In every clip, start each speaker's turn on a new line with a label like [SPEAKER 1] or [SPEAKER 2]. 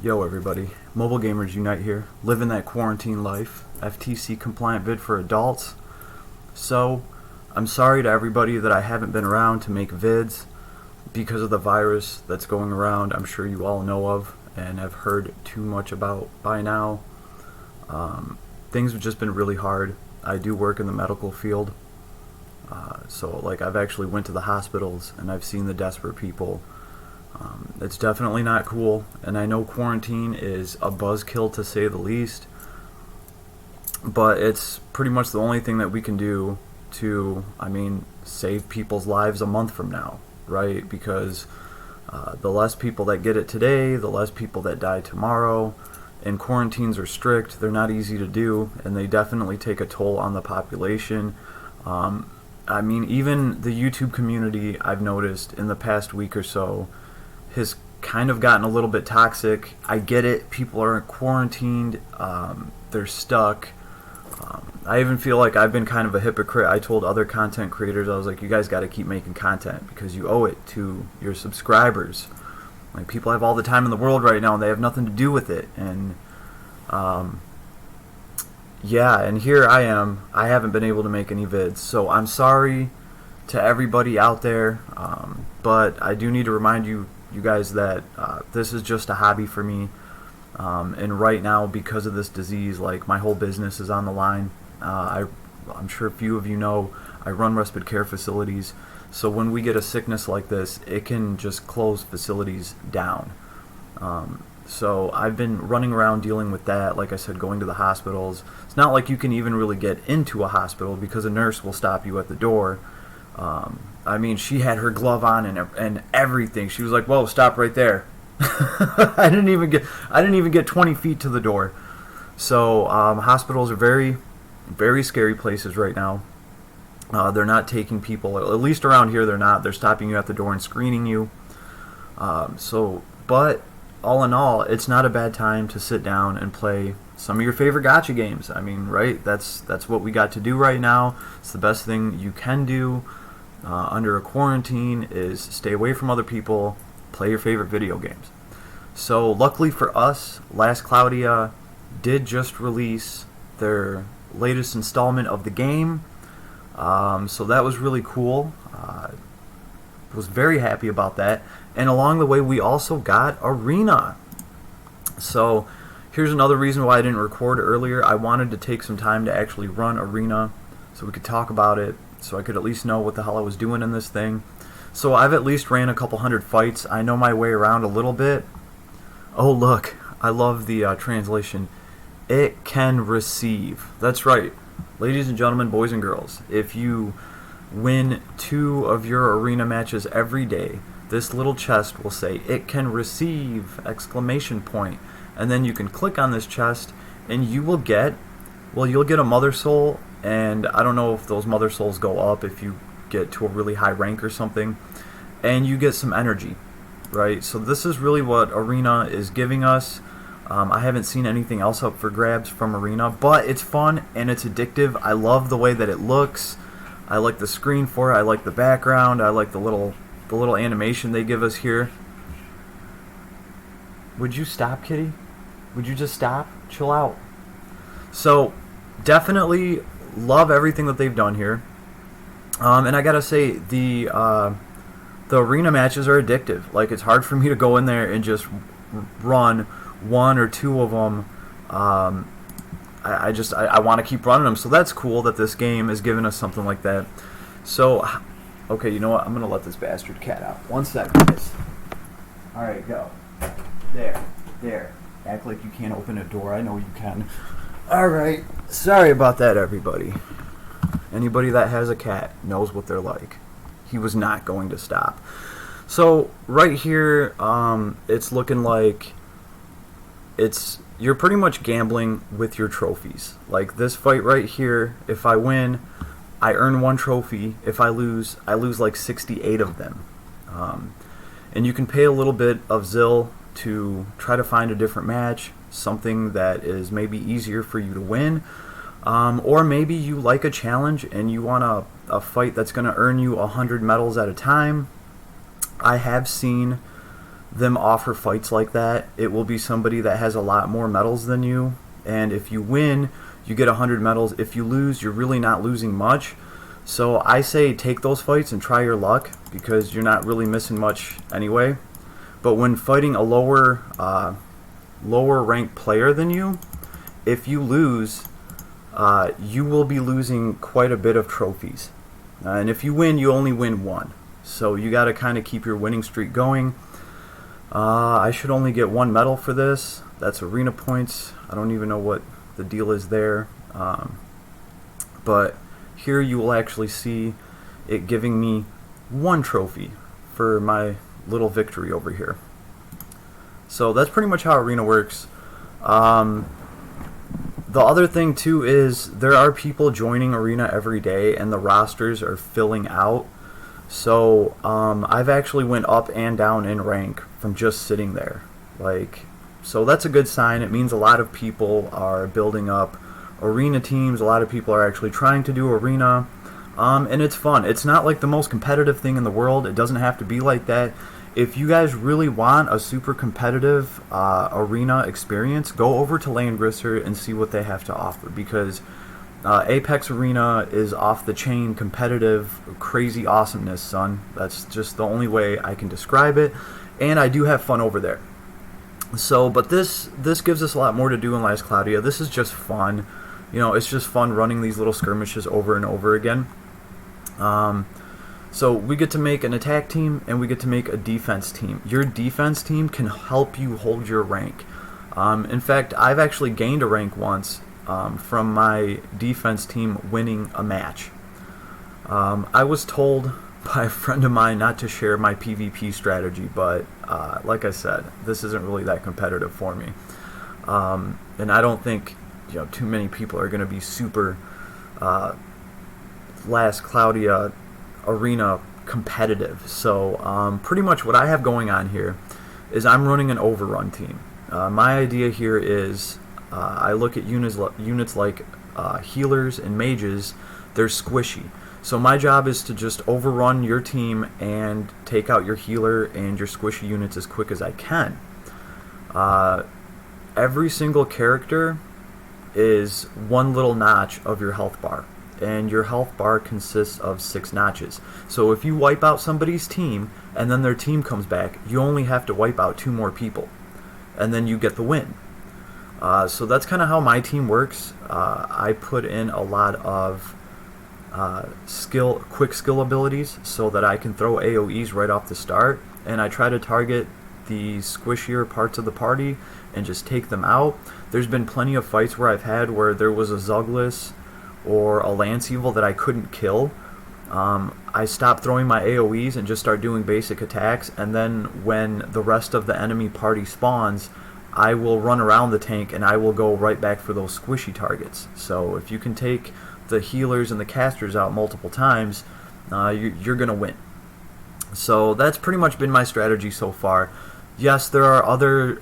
[SPEAKER 1] Yo everybody, Mobile Gamers Unite here, living that quarantine life, FTC compliant vid for adults. So, I'm sorry to everybody that I haven't been around to make vids because of the virus that's going around. I'm sure you all know of and have heard too much about by now. Things have just been really hard. I do work in the medical field, so I've actually went to the hospitals and I've seen the desperate people. It's definitely not cool, and I know quarantine is a buzzkill to say the least, but it's pretty much the only thing that we can do to, save people's lives a month from now, right? Because the less people that get it today, the less people that die tomorrow, and quarantines are strict, they're not easy to do, and they definitely take a toll on the population. Even the YouTube community, I've noticed in the past week or so, has kind of gotten a little bit toxic. I get it. People are quarantined. They're stuck. I even feel like I've been kind of a hypocrite. I told other content creators, I was like, you guys got to keep making content because you owe it to your subscribers. Like, people have all the time in the world right now and they have nothing to do with it. And yeah, and here I am. I haven't been able to make any vids. So I'm sorry to everybody out there. But I do need to remind you guys that this is just a hobby for me, and right now, because of this disease, my whole business is on the line. I'm sure a few of you know I run respite care facilities, so when we get a sickness like this, it can just close facilities down. So I've been running around dealing with that, like I said, going to the hospitals. It's not like you can even really get into a hospital because a nurse will stop you at the door. She had her glove on and everything. She was like, "Whoa, stop right there." I didn't even get 20 feet to the door. So hospitals are very, very scary places right now. They're not taking people, at least around here. They're not. They're stopping you at the door and screening you. But all in all, it's not a bad time to sit down and play some of your favorite gacha games. Right? That's what we got to do right now. It's the best thing you can do under a quarantine is stay away from other people, play your favorite video games. So luckily for us, Last Cloudia did just release their latest installment of the game. So that was really cool. Was very happy about that. And along the way, we also got Arena. So here's another reason why I didn't record earlier. I wanted to take some time to actually run Arena so we could talk about it, so I could at least know what the hell I was doing in this thing. So I've at least ran a couple hundred fights. I know my way around a little bit. Oh look, I love the translation. It can receive. That's right. Ladies and gentlemen, boys and girls, if you win 2 of your arena matches every day, this little chest will say, "It can receive!" exclamation point. And then you can click on this chest and you will get, you'll get a mother soul, and I don't know if those mother souls go up if you get to a really high rank or something, and you get some energy, right? So this is really what Arena is giving us. I haven't seen anything else up for grabs from Arena, but it's fun and it's addictive. I love the way that it looks. I like the screen for it. I like the background. I like the little animation they give us here. Would you stop, kitty? Would you just stop? Chill out. So definitely love everything that they've done here. And I gotta say, the arena matches are addictive. It's hard for me to go in there and just run 1 or 2 of them. I want to keep running them. So that's cool that this game is giving us something like that. So, okay, you know what? I'm gonna let this bastard cat out. 1 second, guys. All right, go. There. Act like you can't open a door. I know you can. All right. Sorry about that, everybody. Anybody that has a cat knows what they're like. He was not going to stop. So right here, it's looking like you're pretty much gambling with your trophies. Like this fight right here, if I win, I earn 1 trophy. If I lose 68 of them. And you can pay a little bit of Zill to try to find a different match, something that is maybe easier for you to win. Or maybe you like a challenge and you want a fight that's going to earn you 100 medals at a time. I have seen them offer fights like that, it will be somebody that has a lot more medals than you. And if you win, you get 100 medals. If you lose, you're really not losing much. So I say take those fights and try your luck, because you're not really missing much anyway. But when fighting a lower ranked player than you, if you lose, you will be losing quite a bit of trophies. And if you win, you only win one. So you got to kind of keep your winning streak going. I should only get one medal for this. That's arena points. I don't even know what the deal is there. But here you will actually see it giving me one trophy for my little victory over here. So that's pretty much how arena works. The other thing too is there are people joining arena every day, and the rosters are filling out. So I've actually went up and down in rank from just sitting there. So that's a good sign. It means a lot of people are building up arena teams. A lot of people are actually trying to do arena, and it's fun. It's not like the most competitive thing in the world. It doesn't have to be like that. If you guys really want a super competitive arena experience, go over to Landgrisser and see what they have to offer, because Apex Arena is off the chain competitive, crazy awesomeness, son. That's just the only way I can describe it, and I do have fun over there. So, but this gives us a lot more to do in Last Cloudia. This is just fun. It's just fun running these little skirmishes over and over again. So we get to make an attack team, and we get to make a defense team. Your defense team can help you hold your rank. In fact, I've actually gained a rank once from my defense team winning a match. I was told by a friend of mine not to share my PvP strategy, but like I said, this isn't really that competitive for me. And I don't think too many people are going to be super Last Cloudia arena competitive. So pretty much what I have going on here is I'm running an overrun team. My idea here is I look at units like healers and mages. They're squishy. So my job is to just overrun your team and take out your healer and your squishy units as quick as I can. Every single character is one little notch of your health bar, and your health bar consists of 6 notches. So if you wipe out somebody's team and then their team comes back, you only have to wipe out 2 more people, and then you get the win. So that's kind of how my team works. I put in a lot of quick skill abilities so that I can throw AoEs right off the start, and I try to target the squishier parts of the party and just take them out. There's been plenty of fights where I've had where there was a Zuglis or a Lance Evil that I couldn't kill. I stop throwing my AoEs and just start doing basic attacks, and then when the rest of the enemy party spawns, I will run around the tank and I will go right back for those squishy targets. So if you can take the healers and the casters out multiple times, you're going to win. So that's pretty much been my strategy so far. Yes, there are other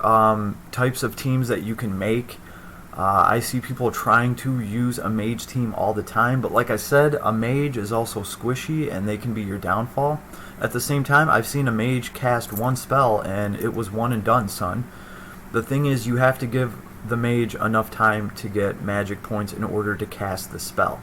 [SPEAKER 1] types of teams that you can make. I see people trying to use a mage team all the time, but like I said, a mage is also squishy and they can be your downfall. At the same time, I've seen a mage cast one spell and it was one and done, son. The thing is, you have to give the mage enough time to get magic points in order to cast the spell.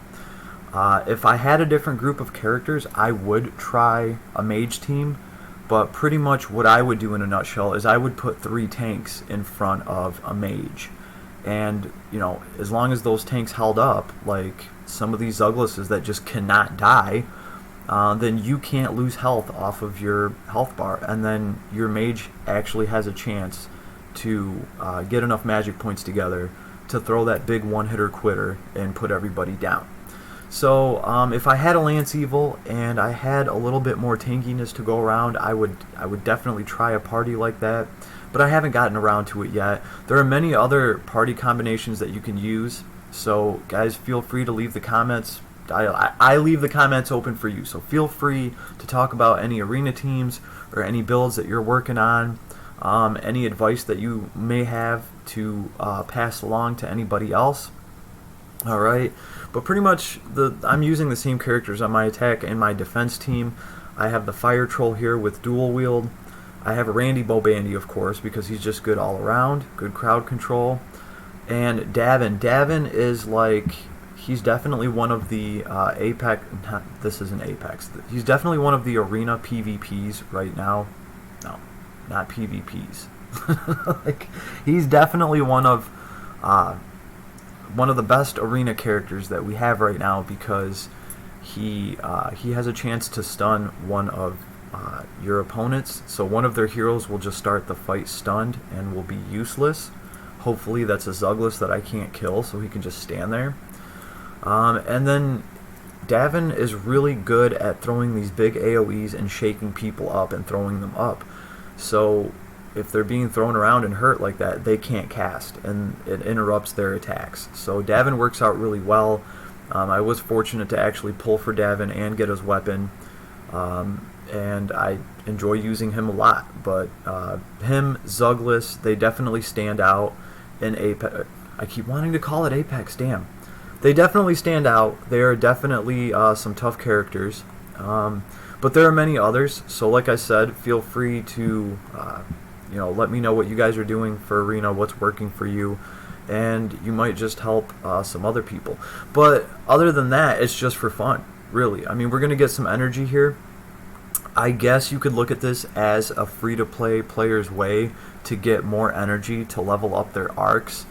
[SPEAKER 1] If I had a different group of characters, I would try a mage team, but pretty much what I would do in a nutshell is I would put 3 tanks in front of a mage. And, as long as those tanks held up, like some of these Zuglases that just cannot die, then you can't lose health off of your health bar, and then your mage actually has a chance to get enough magic points together to throw that big one-hitter quitter and put everybody down. So if I had a Lance Evil and I had a little bit more tankiness to go around, I would definitely try a party like that, but I haven't gotten around to it yet. There are many other party combinations that you can use, so guys, feel free to leave the comments. I leave the comments open for you, so feel free to talk about any arena teams or any builds that you're working on, any advice that you may have to pass along to anybody else. Alright, but pretty much I'm using the same characters on my attack and my defense team. I have the Fire Troll here with dual wield. I have a Randy Bobandy, of course, because he's just good all around, good crowd control. And Davin is like, he's definitely one of the Apex, this isn't Apex, he's definitely one of the arena PvPs right now. No, not PvPs. Like, he's definitely one of the best arena characters that we have right now, because he has a chance to stun one of your opponents. So one of their heroes will just start the fight stunned and will be useless. Hopefully that's a Zuglis that I can't kill, so he can just stand there. And then Davin is really good at throwing these big AoEs and shaking people up and throwing them up. So if they're being thrown around and hurt like that, they can't cast, and it interrupts their attacks. So Davin works out really well. I was fortunate to actually pull for Davin and get his weapon, and I enjoy using him a lot. But him, Zuglis, they definitely stand out in Apex. I keep wanting to call it Apex, damn. They definitely stand out. They are definitely some tough characters. But there are many others, so like I said, feel free to let me know what you guys are doing for Arena, what's working for you, and you might just help some other people. But other than that, it's just for fun, really. I mean, we're going to get some energy here. I guess you could look at this as a free-to-play player's way to get more energy to level up their arcs.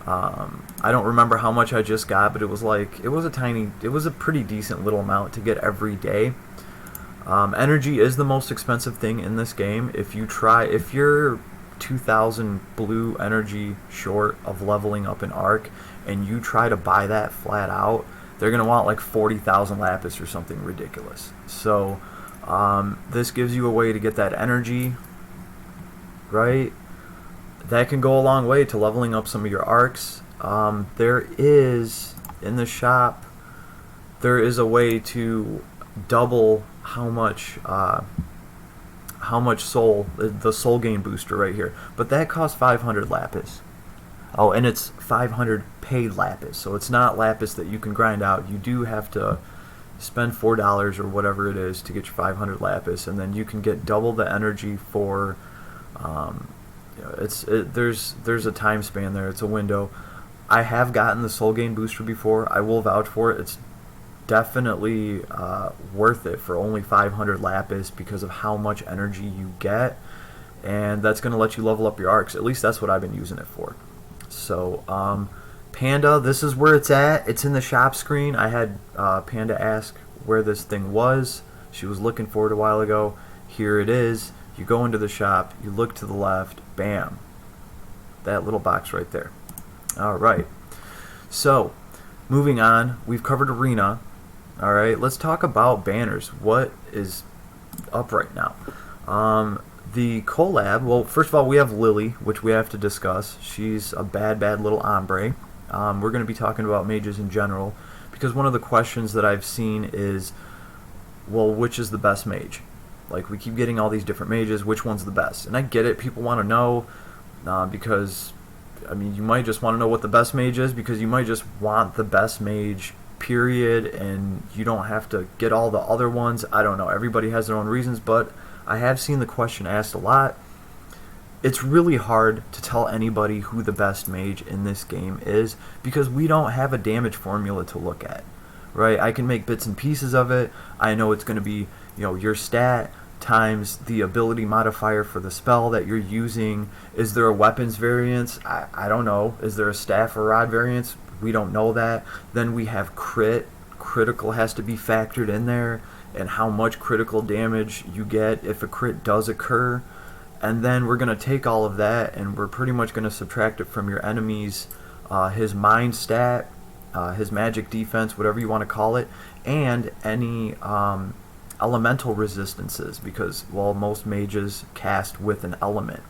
[SPEAKER 1] I don't remember how much I just got, but it was a pretty decent little amount to get every day. Energy is the most expensive thing in this game. If you're 2,000 blue energy short of leveling up an arc, and you try to buy that flat out, they're going to want like 40,000 lapis or something ridiculous. So this gives you a way to get that energy, right? That can go a long way to leveling up some of your arcs. There is, in the shop, there is a way to double how much soul, the soul gain booster right here, but that costs 500 lapis. Oh, and it's 500 paid lapis, so it's not lapis that you can grind out. You do have to spend $4 or whatever it is to get your 500 lapis, and then you can get double the energy for there's a time span there, it's a window. I have gotten the soul gain booster before. I will vouch for it. It's definitely worth it for only 500 lapis because of how much energy you get, and that's going to let you level up your arcs. At least that's what I've been using it for. So Panda, this is where it's at. It's in the shop screen. I had Panda ask where this thing was. She was looking for it a while ago. Here it is. You go into the shop, you look to the left, bam, that little box right there. Alright, so moving on, we've covered Arena. Alright, let's talk about banners. What is up right now? The collab, well, first of all, we have Lily, which we have to discuss. She's a bad little ombre. We're going to be talking about mages in general, because one of the questions that I've seen is, well, which is the best mage? Like, we keep getting all these different mages, which one's the best? And I get it, people want to know, because, I mean, you might just want to know what the best mage is, because you might just want the best mage, period, and you don't have to get all the other ones. I don't know, everybody has their own reasons, but I have seen the question asked a lot. It's really hard to tell anybody who the best mage in this game is, because we don't have a damage formula to look at, right? I can make bits and pieces of it. I know it's going to be, your stat times the ability modifier for the spell that you're using. Is there a weapons variance? I don't know. Is there a staff or rod variance? We don't know that. Then we have crit. Critical has to be factored in there, and how much critical damage you get if a crit does occur. And then we're going to take all of that, and we're pretty much going to subtract it from your enemy's his mind stat, his magic defense, whatever you want to call it, and any elemental resistances, because, well, most mages cast with an element.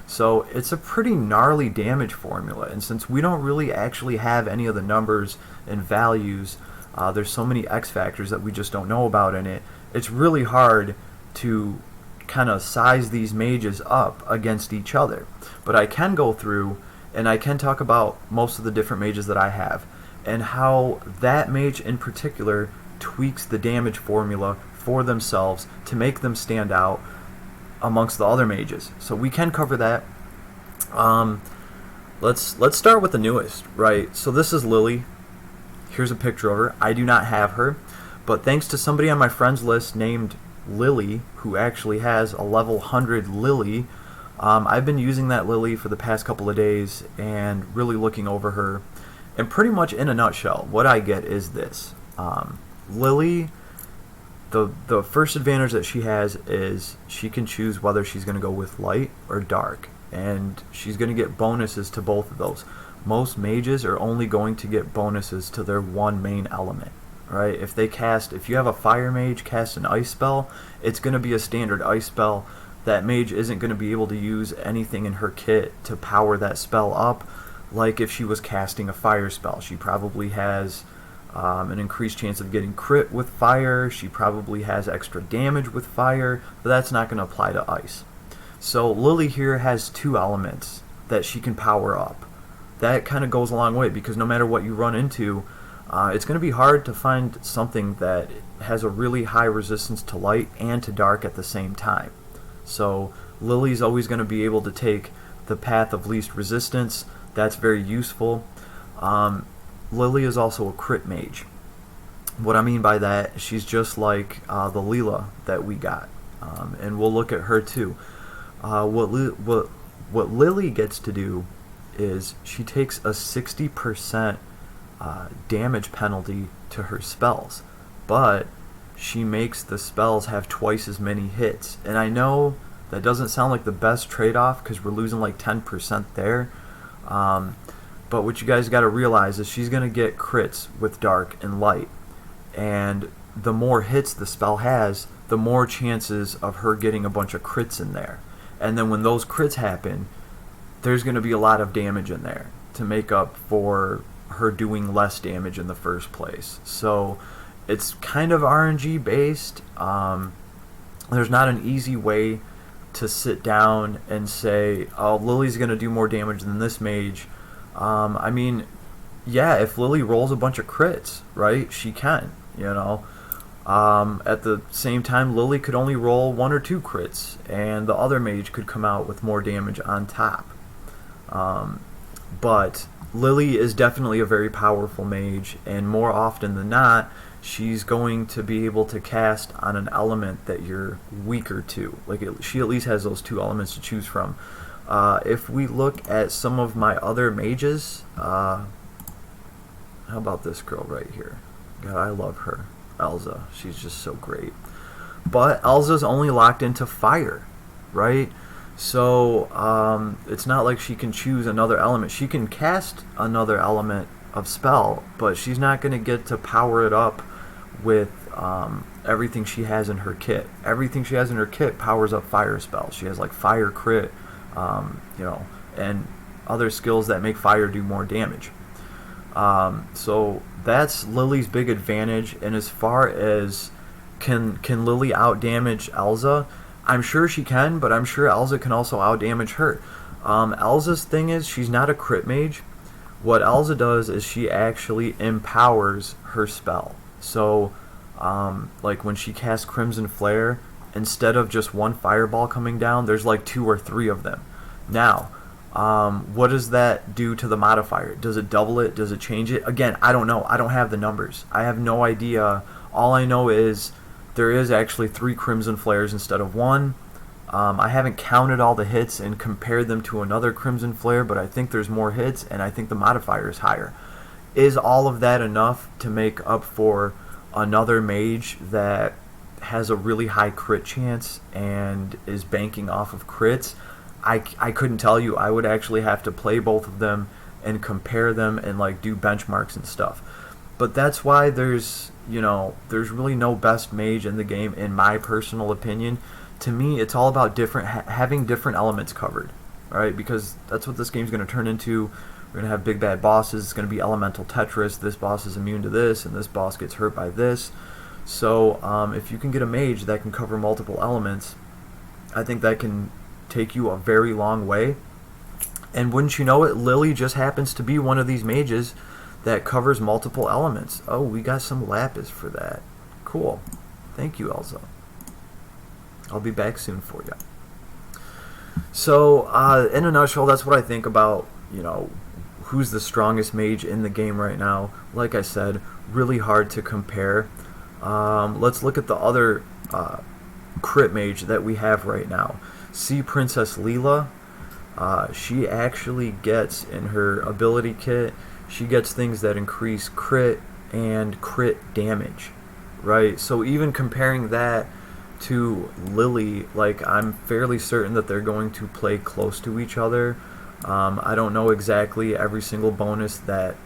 [SPEAKER 1] So it's a pretty gnarly damage formula, and since we don't really actually have any of the numbers and values, there's so many X factors that we just don't know about in it, it's really hard to kind of size these mages up against each other. But I can go through and I can talk about most of the different mages that I have, and how that mage in particular tweaks the damage formula for themselves to make them stand out. amongst the other mages. So we can cover that. Let's start with the newest, right? So this is Lily. Here's a picture of her. I do not have her, but thanks to somebody on my friends list named Lily, who actually has a level 100 Lily, I've been using that Lily for the past couple of days and really looking over her. And pretty much in a nutshell, what I get is this. Lily, the first advantage that she has is she can choose whether she's going to go with light or dark. And she's going to get bonuses to both of those. Most mages are only going to get bonuses to their one main element, right? If you have a fire mage cast an ice spell, it's going to be a standard ice spell. That mage isn't going to be able to use anything in her kit to power that spell up, like if she was casting a fire spell. She probably has an increased chance of getting crit with fire. She probably has extra damage with fire, but that's not going to apply to ice. So Lily here has two elements that she can power up. That kind of goes a long way, because no matter what you run into, it's going to be hard to find something that has a really high resistance to light and to dark at the same time. So Lily's always going to be able to take the path of least resistance. That's very useful. Lily is also a crit mage. What I mean by that, she's just like the Leela that we got, and we'll look at her too. What Lily gets to do is she takes a 60% damage penalty to her spells, but she makes the spells have twice as many hits. And I know that doesn't sound like the best trade-off because we're losing like 10% there, but what you guys got to realize is she's going to get crits with dark and light, and the more hits the spell has, the more chances of her getting a bunch of crits in there. And then when those crits happen, there's going to be a lot of damage in there to make up for her doing less damage in the first place. So it's kind of RNG based. There's not an easy way to sit down and say, oh, Lily's going to do more damage than this mage. I mean, yeah, if Lily rolls a bunch of crits, right, she can, you know. At the same time, Lily could only roll 1 or 2 crits, and the other mage could come out with more damage on top. But Lily is definitely a very powerful mage, and more often than not, she's going to be able to cast on an element that you're weaker to. Like she at least has those 2 elements to choose from. If we look at some of my other mages, how about this girl right here? God, I love her. Elsa. She's just so great. But Elsa's only locked into fire, right? So it's not like she can choose another element. She can cast another element of spell, but she's not going to get to power it up with everything she has in her kit. Everything she has in her kit powers up fire spells. She has like fire crit, you know, and other skills that make fire do more damage. So that's Lily's big advantage. And as far as can Lily outdamage Elsa, I'm sure she can, but I'm sure Elsa can also outdamage her. Elsa's thing is she's not a crit mage. What Elsa does is she actually empowers her spell. So like when she casts Crimson Flare, instead of just one fireball coming down, there's like 2 or 3 of them. Now, what does that do to the modifier? Does it double it? Does it change it? Again, I don't know. I don't have the numbers. I have no idea. All I know is there is actually 3 Crimson Flares instead of 1. I haven't counted all the hits and compared them to another Crimson Flare, but I think there's more hits, and I think the modifier is higher. Is all of that enough to make up for another mage that has a really high crit chance and is banking off of crits? I couldn't tell you. I would actually have to play both of them and compare them and like do benchmarks and stuff. But that's why there's really no best mage in the game, in my personal opinion. To me, it's all about having different elements covered, right? Because that's what this game's going to turn into. We're going to have big bad bosses. It's going to be elemental Tetris. This boss is immune to this, and this boss gets hurt by this. So if you can get a mage that can cover multiple elements, I think that can take you a very long way. And wouldn't you know it, Lily just happens to be one of these mages that covers multiple elements. Oh, we got some lapis for that. Cool. Thank you, Elsa. I'll be back soon for you. So, in a nutshell, that's what I think about, who's the strongest mage in the game right now. Like I said, really hard to compare. Let's look at the other crit mage that we have right now. See Princess Leela. She actually gets, in her ability kit, she gets things that increase crit and crit damage, right? So even comparing that to Lily, like, I'm fairly certain that they're going to play close to each other. I don't know exactly every single bonus that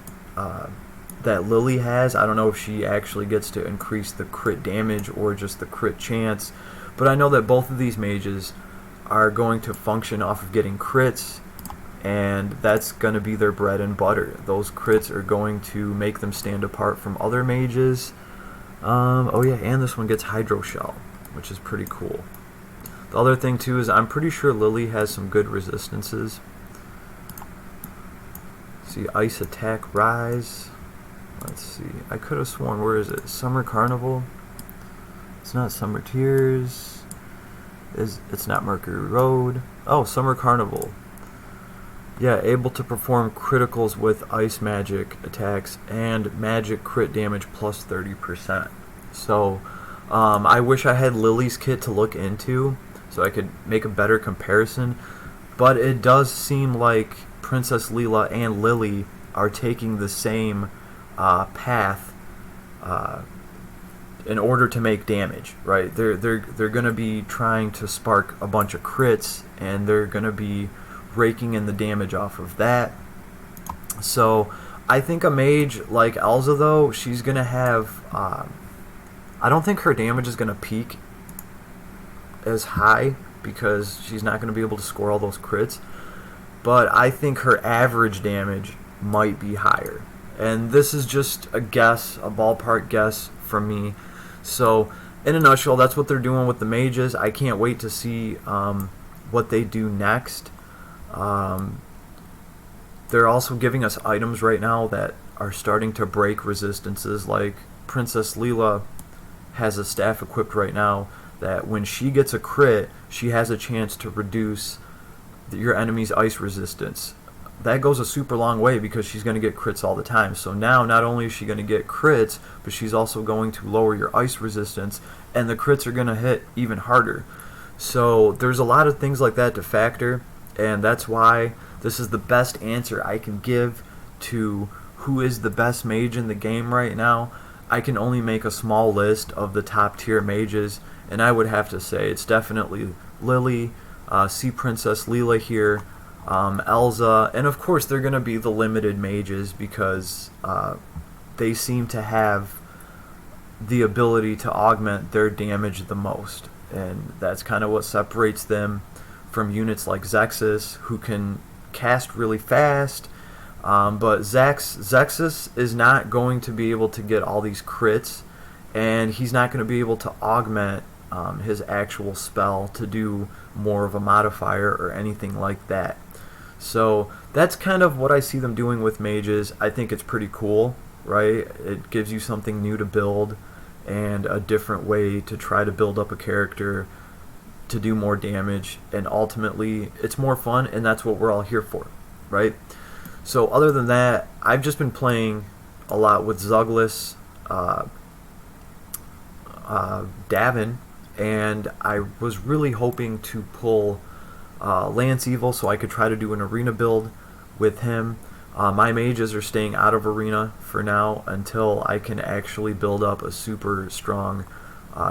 [SPEAKER 1] Lily has. I don't know if she actually gets to increase the crit damage or just the crit chance, but I know that both of these mages are going to function off of getting crits, and that's going to be their bread and butter. Those crits are going to make them stand apart from other mages. Oh yeah, and this one gets Hydro Shell, which is pretty cool. The other thing too is I'm pretty sure Lily has some good resistances. See, Ice Attack Rise. Let's see, I could have sworn, where is it? Summer Carnival? It's not Summer Tears. It's not Mercury Road. Oh, Summer Carnival. Yeah, able to perform criticals with ice magic attacks and magic crit damage plus 30%. So, I wish I had Lily's kit to look into so I could make a better comparison. But it does seem like Princess Leela and Lily are taking the same path in order to make damage, right? They're going to be trying to spark a bunch of crits, and they're going to be raking in the damage off of that. So I think a mage like Elsa, though, she's going to have... I don't think her damage is going to peak as high because she's not going to be able to score all those crits. But I think her average damage might be higher. And this is just a guess, a ballpark guess from me. So, in a nutshell, that's what they're doing with the mages. I can't wait to see what they do next. They're also giving us items right now that are starting to break resistances. Like Princess Leela has a staff equipped right now that when she gets a crit, she has a chance to reduce your enemy's ice resistance. That goes a super long way because she's going to get crits all the time. So now not only is she going to get crits, but she's also going to lower your ice resistance, and the crits are going to hit even harder. So there's a lot of things like that to factor, and that's why this is the best answer I can give to who is the best mage in the game right now. I can only make a small list of the top tier mages, and I would have to say it's definitely Lily, see Princess Leela here, Elsa, and of course they're going to be the limited mages because they seem to have the ability to augment their damage the most, and that's kind of what separates them from units like Zexus, who can cast really fast, but Zexus is not going to be able to get all these crits, and he's not going to be able to augment his actual spell to do more of a modifier or anything like that. So that's kind of what I see them doing with mages. I think it's pretty cool, right? It gives you something new to build and a different way to try to build up a character to do more damage, and ultimately it's more fun, and that's what we're all here for, right? So other than that, I've just been playing a lot with Zuglis, Davin, and I was really hoping to pull Lance Evil so I could try to do an arena build with him. My mages are staying out of arena for now until I can actually build up a super strong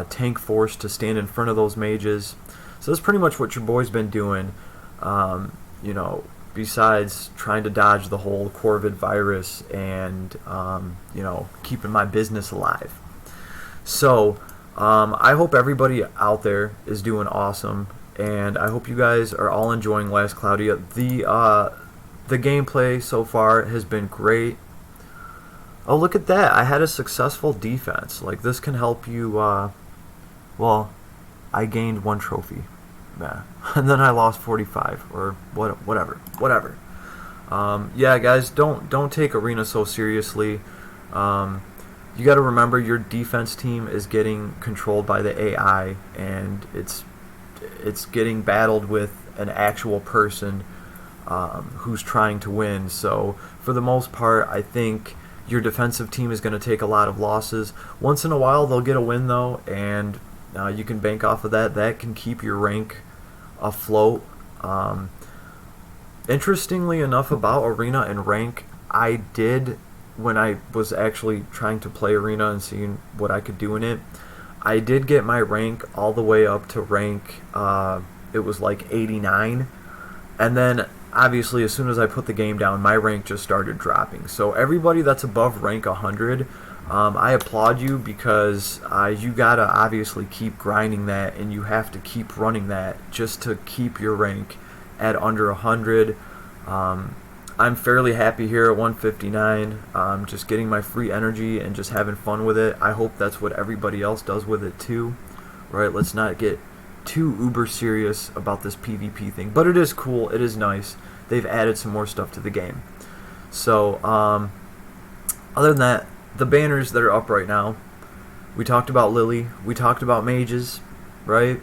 [SPEAKER 1] tank force to stand in front of those mages. So that's pretty much what your boy's been doing, besides trying to dodge the whole Corvid virus and keeping my business alive. So I hope everybody out there is doing awesome, and I hope you guys are all enjoying Last Cloudia. The gameplay so far has been great. Oh, look at that. I had a successful defense. Like, this can help you, well, I gained 1 trophy. Yeah. And then I lost 45, or whatever. Yeah, guys, don't take arena so seriously. You got to remember your defense team is getting controlled by the AI, and it's getting battled with an actual person who's trying to win. So for the most part, I think your defensive team is going to take a lot of losses. Once in a while, they'll get a win though, and you can bank off of that. That can keep your rank afloat. Interestingly enough, about Arena and rank, I did, when I was actually trying to play Arena and seeing what I could do in it, I did get my rank all the way up to rank, it was like 89, and then obviously as soon as I put the game down, my rank just started dropping. So everybody that's above rank 100, I applaud you, because you gotta obviously keep grinding that, and you have to keep running that just to keep your rank at under 100. I'm fairly happy here at 159, just getting my free energy and just having fun with it. I hope that's what everybody else does with it too, right? Let's not get too uber serious about this PvP thing, but it is cool, it is nice. They've added some more stuff to the game. So other than that, the banners that are up right now, we talked about Lily, we talked about mages, right?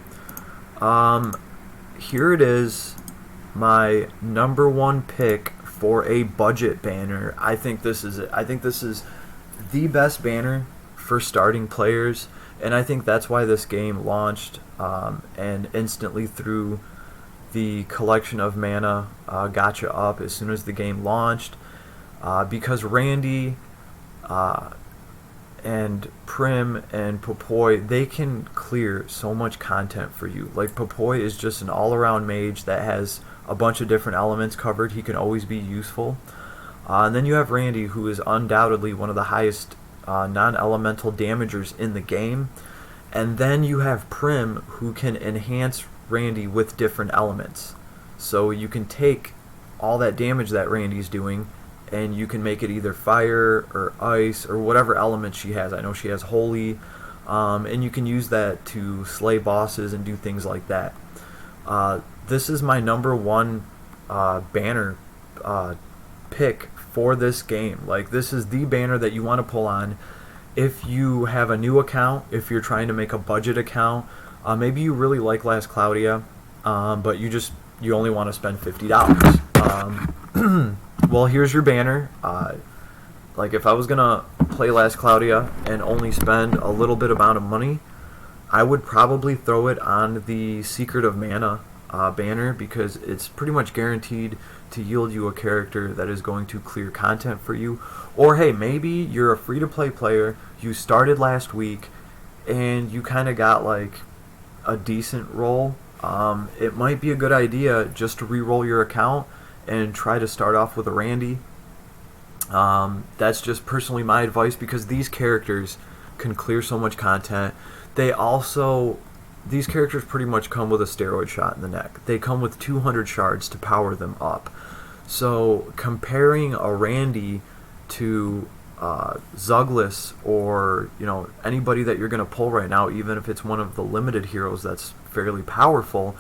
[SPEAKER 1] Here it is, my number one pick for a budget banner. I think this is it. I think this is the best banner for starting players, and I think that's why this game launched and instantly threw the collection of mana gotcha up as soon as the game launched, because Randy and Prim and Popoy, they can clear so much content for you. Like, Popoy is just an all-around mage that has a bunch of different elements covered. He can always be useful. And then you have Randy, who is undoubtedly one of the highest non-elemental damagers in the game. And then you have Prim, who can enhance Randy with different elements. So you can take all that damage that Randy's doing, and you can make it either fire or ice or whatever element she has. I know she has holy, and you can use that to slay bosses and do things like that. This is my number one banner pick for this game. Like, this is the banner that you want to pull on if you have a new account, if you're trying to make a budget account. Maybe you really like Last Cloudia, but you only want to spend $50. Well, here's your banner. Like, if I was gonna play Last Cloudia and only spend a little bit amount of money, I would probably throw it on the Secret of Mana banner, because it's pretty much guaranteed to yield you a character that is going to clear content for you. Or hey, maybe you're a free-to-play player, you started last week, and you kind of got like a decent roll. It might be a good idea just to re-roll your account and try to start off with a Randy. That's just personally my advice, because these characters can clear so much content. These characters pretty much come with a steroid shot in the neck. They come with 200 shards to power them up. So comparing a Randy to Zuglis, or anybody that you're going to pull right now, even if it's one of the limited heroes that's fairly powerful,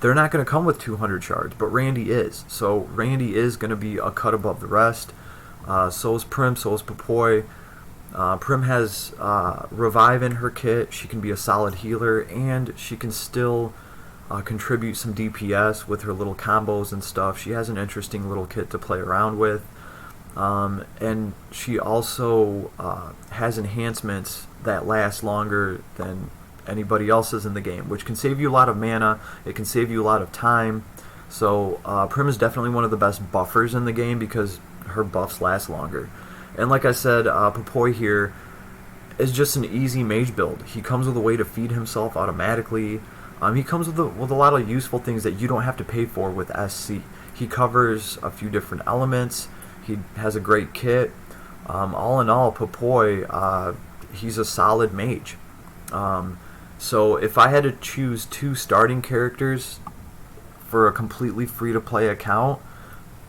[SPEAKER 1] they're not going to come with 200 shards, but Randy is. So Randy is going to be a cut above the rest. So is Prim, so is Popoy. Prim has Revive in her kit. She can be a solid healer, and she can still contribute some DPS with her little combos and stuff. She has an interesting little kit to play around with. And she also has enhancements that last longer than anybody else's in the game, which can save you a lot of mana. It can save you a lot of time. So Prim is definitely one of the best buffers in the game, because her buffs last longer. And like I said, Popoy here is just an easy mage build. He comes with a way to feed himself automatically. He comes with a lot of useful things that you don't have to pay for with SC. He covers a few different elements. He has a great kit. All in all, Popoy, he's a solid mage. So if I had to choose two starting characters for a completely free-to-play account,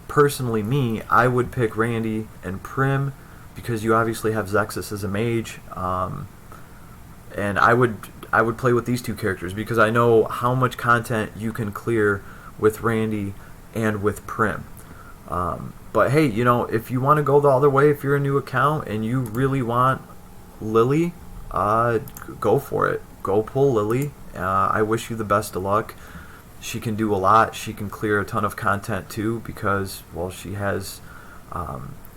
[SPEAKER 1] personally I would pick Randy and Prim, because you obviously have Zexus as a mage, and I would play with these two characters, because I know how much content you can clear with Randy and with Prim. But hey, if you want to go the other way, if you're a new account and you really want Lily, go for it. Go pull Lily. I wish you the best of luck. She can do a lot. She can clear a ton of content too because, well, she has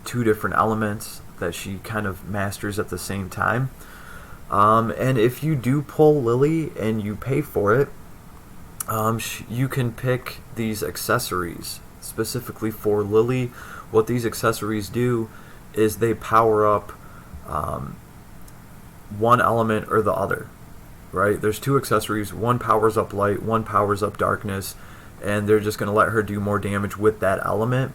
[SPEAKER 1] two different elements that she kind of masters at the same time. And if you do pull Lily and you pay for it, you can pick these accessories specifically for Lily. What these accessories do is they power up one element or the other, right? There's two accessories. One powers up light, one powers up darkness, and they're just going to let her do more damage with that element.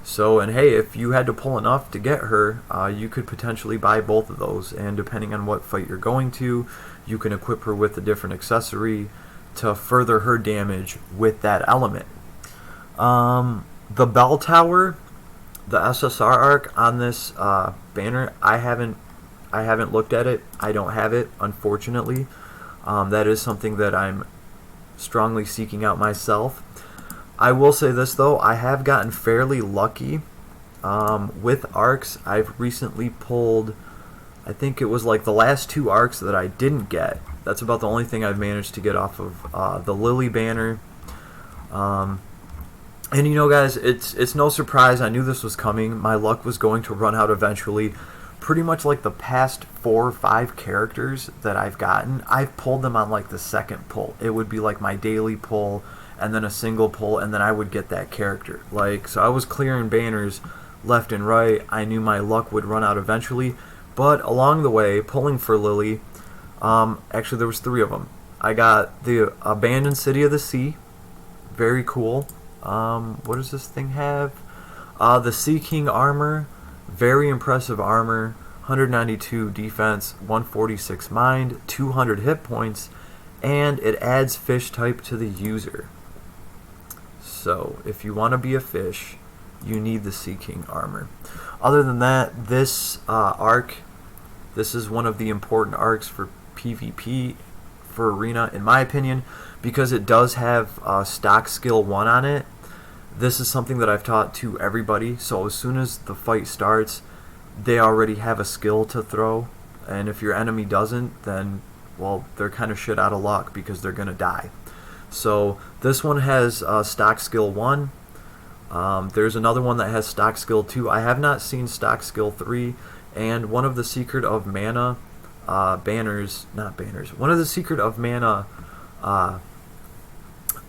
[SPEAKER 1] So, and hey, if you had to pull enough to get her, you could potentially buy both of those, and depending on what fight you're going to, you can equip her with a different accessory to further her damage with that element. The bell tower, the SSR arc on this banner, I haven't looked at it. I don't have it, unfortunately. That is something that I'm strongly seeking out myself. I will say this though, I have gotten fairly lucky with arcs. I've recently pulled, I think it was like the last two arcs that I didn't get. That's about the only thing I've managed to get off of the Lily banner. And you know, guys, it's no surprise. I knew this was coming. My luck was going to run out eventually. Pretty much like the past 4 or 5 characters that I've gotten, I've pulled them on like the second pull. It would be like my daily pull and then a single pull, and then I would get that character. Like, so I was clearing banners left and right. I knew my luck would run out eventually, but along the way, pulling for Lily, actually there was 3 of them. I got the Abandoned City of the Sea, very cool. What does this thing have? The Sea King armor, very impressive armor, 192 defense, 146 mind, 200 hit points, and it adds fish type to the user. So if you want to be a fish, you need the Sea King armor. Other than that, this arc, this is one of the important arcs for PvP, for Arena, in my opinion, because it does have stock skill 1 on it. This is something that I've taught to everybody, so as soon as the fight starts, they already have a skill to throw, and if your enemy doesn't, then, well, they're kind of shit out of luck because they're going to die. So this one has stock skill 1. There's another one that has stock skill 2. I have not seen stock skill 3, and one of the Secret of Mana banners, not banners, one of the Secret of Mana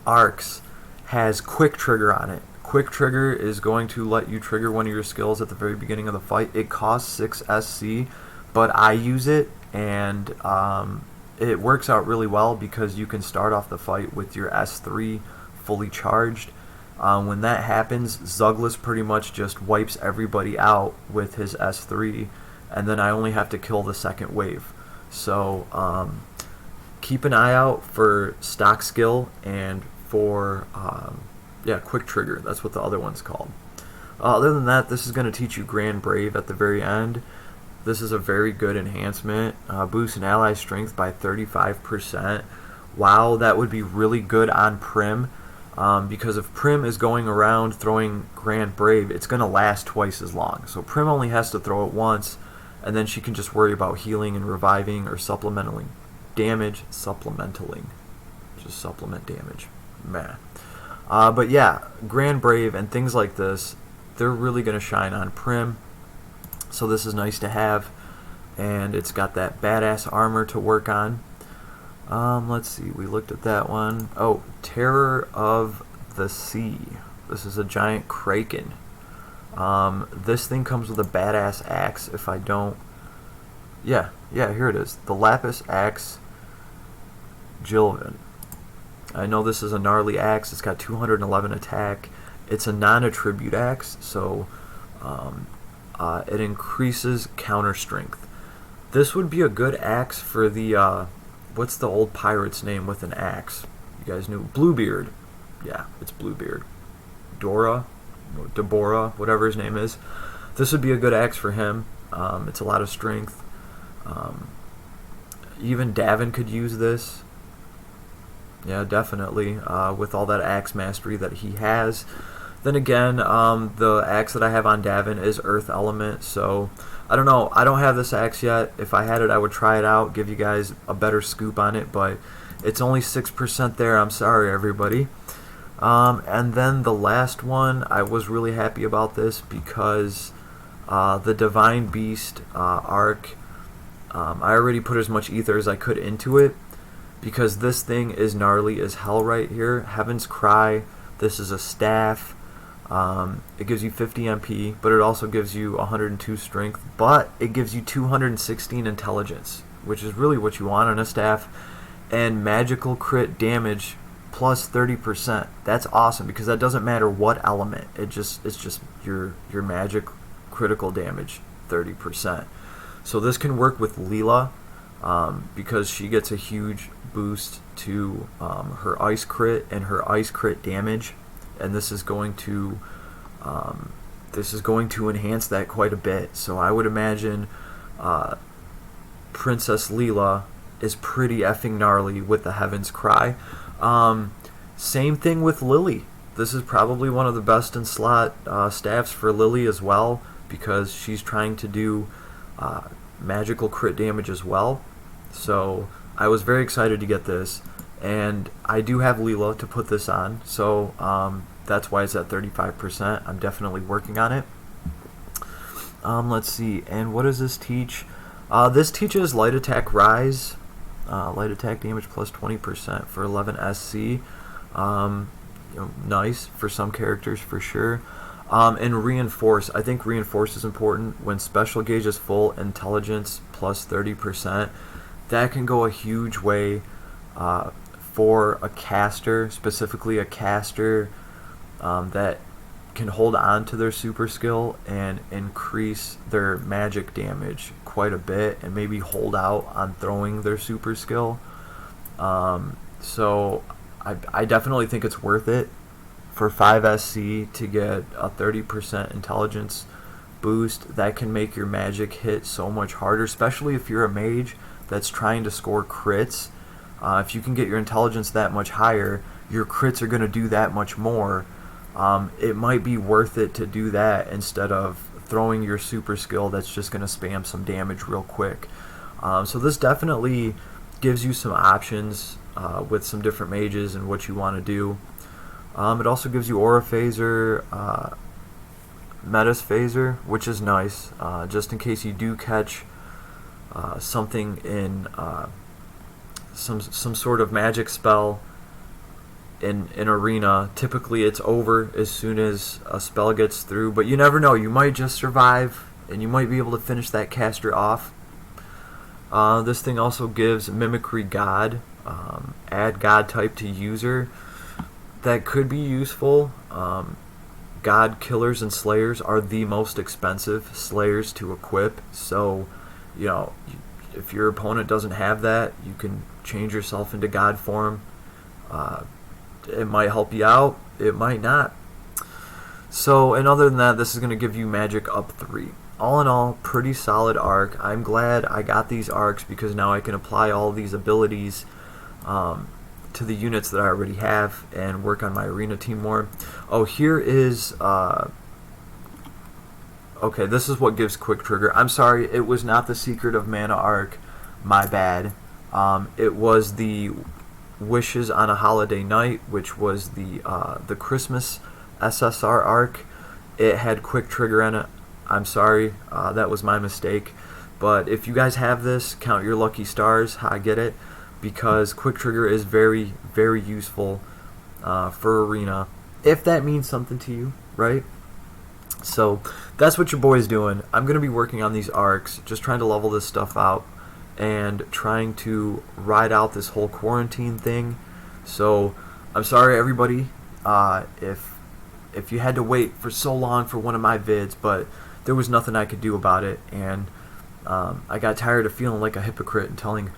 [SPEAKER 1] arcs has quick trigger on it. Quick trigger is going to let you trigger one of your skills at the very beginning of the fight. It costs 6 SC, but I use it, and it works out really well because you can start off the fight with your S3 fully charged. When that happens, Zuglis pretty much just wipes everybody out with his S3, and then I only have to kill the second wave. So keep an eye out for stock skill and for quick trigger. That's what the other one's called. Other than that, this is going to teach you Grand Brave at the very end. This is a very good enhancement. Boost an ally strength by 35%. Wow, that would be really good on Prim, because if Prim is going around throwing Grand Brave, it's going to last twice as long. So Prim only has to throw it once, and then she can just worry about healing and reviving or supplementing damage. Just supplement damage. Meh. But yeah, Grand Brave and things like this, they're really going to shine on Prim. So this is nice to have, and it's got that badass armor to work on. Let's see, we looked at that one. Oh, Terror of the Sea. This is a giant kraken. This thing comes with a badass axe. If I don't... Yeah, here it is. The Lapis Axe Jilvin. I know this is a gnarly axe. It's got 211 attack. It's a non-attribute axe, so it increases counter strength. This would be a good axe for the what's the old pirate's name with an axe? You guys knew? Bluebeard. Yeah, it's Bluebeard. Deborah, whatever his name is. This would be a good axe for him. It's a lot of strength. Even Davin could use this. Yeah, definitely, with all that axe mastery that he has. Then again, the axe that I have on Davin is Earth Element, so I don't know. I don't have this axe yet. If I had it, I would try it out, give you guys a better scoop on it, but It's only 6% there. I'm sorry, everybody. And then the last one, I was really happy about this because the Divine Beast arc, I already put as much ether as I could into it because this thing is gnarly as hell right here. Heaven's Cry. This is a staff. It gives you 50 MP, but it also gives you 102 strength, but it gives you 216 intelligence, which is really what you want on a staff, and magical crit damage plus 30%. That's awesome because that doesn't matter what element. It's just your magic critical damage 30%. So this can work with Leela because she gets a huge boost to her ice crit and her ice crit damage, and this is going to enhance that quite a bit. So I would imagine Princess Leela is pretty effing gnarly with the Heaven's Cry. Same thing with Lily. This is probably one of the best in slot staffs for Lily as well because she's trying to do magical crit damage as well. So I was very excited to get this, and I do have Leela to put this on, so that's why it's at 35%. I'm definitely working on it. Let's see, and what does this teach? This teaches Light Attack Rise, Light Attack damage plus 20% for 11 SC. Nice for some characters for sure. And Reinforce. I think Reinforce is important. When Special Gauge is full, Intelligence plus 30%. That can go a huge way for a caster, specifically a caster that can hold on to their super skill and increase their magic damage quite a bit and maybe hold out on throwing their super skill. So I definitely think it's worth it for 5 SC to get a 30% intelligence boost. That can make your magic hit so much harder, especially if you're a mage that's trying to score crits. If you can get your intelligence that much higher, your crits are going to do that much more. It might be worth it to do that instead of throwing your super skill that's just going to spam some damage real quick. So this definitely gives you some options with some different mages and what you want to do. It also gives you Aura Phaser, Metis Phaser, which is nice, just in case you do catch something in some sort of magic spell in arena. Typically it's over as soon as a spell gets through, but you never know, you might just survive and you might be able to finish that caster off. This thing also gives Mimicry God, add God type to user. That could be useful. God Killers and Slayers are the most expensive Slayers to equip, so if your opponent doesn't have that, you can change yourself into God form. It might help you out, it might not. So, and other than that, this is going to give you magic up 3. All in all, pretty solid arc. I'm glad I got these arcs because now I can apply all these abilities to the units that I already have and work on my arena team more. Oh, here is okay, this is what gives quick trigger. I'm sorry, it was not the Secret of Mana arc, my bad. It was the Wishes on a Holiday Night, which was the Christmas SSR arc. It had quick trigger in it. I'm sorry, that was my mistake. But if you guys have this, count your lucky stars. I get it, because quick trigger is very, very useful for arena, if that means something to you, right? So that's what your boy's doing. I'm going to be working on these arcs, just trying to level this stuff out and trying to ride out this whole quarantine thing. So I'm sorry, everybody, if you had to wait for so long for one of my vids, but there was nothing I could do about it, and I got tired of feeling like a hypocrite and telling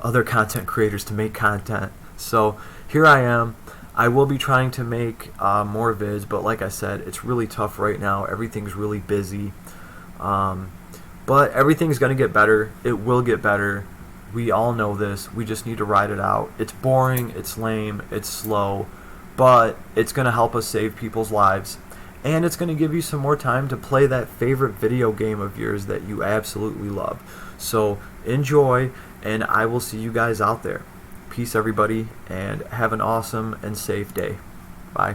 [SPEAKER 1] other content creators to make content. So here I am. I will be trying to make more vids, but like I said, it's really tough right now. Everything's really busy. But everything's going to get better. It will get better. We all know this. We just need to ride it out. It's boring, it's lame, it's slow, but it's going to help us save people's lives. And it's going to give you some more time to play that favorite video game of yours that you absolutely love. So enjoy, and I will see you guys out there. Peace, everybody, and have an awesome and safe day. Bye.